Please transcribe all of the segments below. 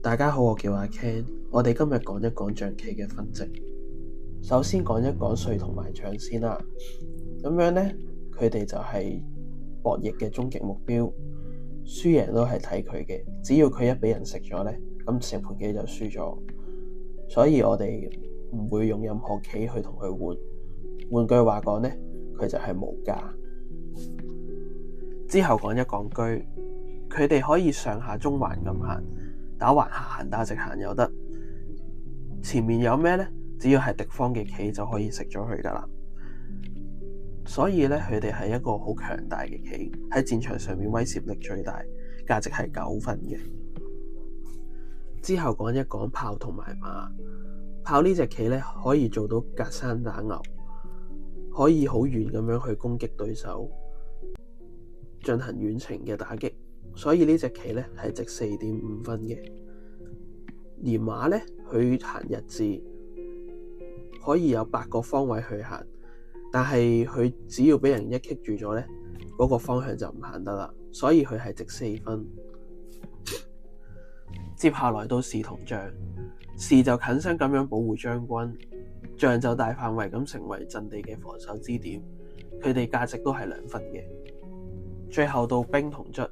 大家好，我叫阿 Ken，我哋今日講一講象棋嘅分值。首先講一講帥同埋將先啦。咁樣呢，佢哋就係博弈嘅終極目標，輸贏都係睇佢嘅。只要佢一俾人食咗呢，咁成盤棋就輸咗。所以我哋唔會用任何棋去同佢換。換句話講呢，佢就係無價。之後講一講車，佢哋可以上下中環咁行，打橫下行，打直行又得。前面有咩呢？只要係敵方嘅棋就可以食咗佢噶啦。所以呢，佢哋係一個好強大嘅棋，喺戰場上面威懾力最大，價值係9分嘅。之後講一講炮同埋馬。炮呢隻棋呢，可以做到隔山打牛，可以好遠咁樣去攻擊對手，進行遠程嘅打擊。所以呢隻棋呢係值4.5分嘅。而馬呢，佢行日字，可以有8個方位去行，但係佢只要俾人一棘住咗呢，嗰個方向就唔行得啦。所以佢係值4分。接下來到士同將，士就近身咁樣保護將軍，將就大範圍咁成為陣地嘅防守支點。佢哋價值都係2分嘅。最後到兵同卒。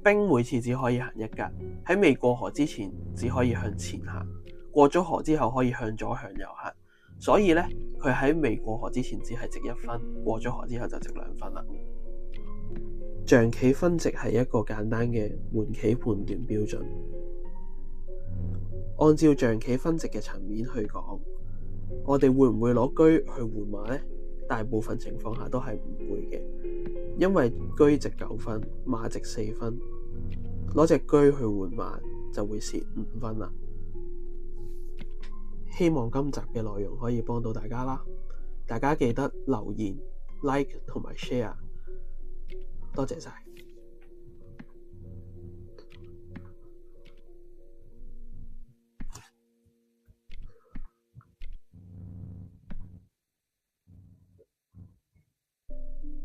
兵每次只可以行一格，喺未過河之前只可以向前行，過咗河之後可以向左向右行。所以呢，佢喺未過河之前只係值1分，過咗河之後就值2分啦。象棋分值係一個簡單嘅換棋判斷標準。按照象棋分值嘅層面去講，我哋會唔會攞車去換馬呢？大部分情況下都係唔會嘅。因為車值9分，馬值4分，攞隻車去換馬就會蝕5分啦。希望今集嘅內容可以幫到大家啦，大家記得留言、like 同埋 share，多謝晒。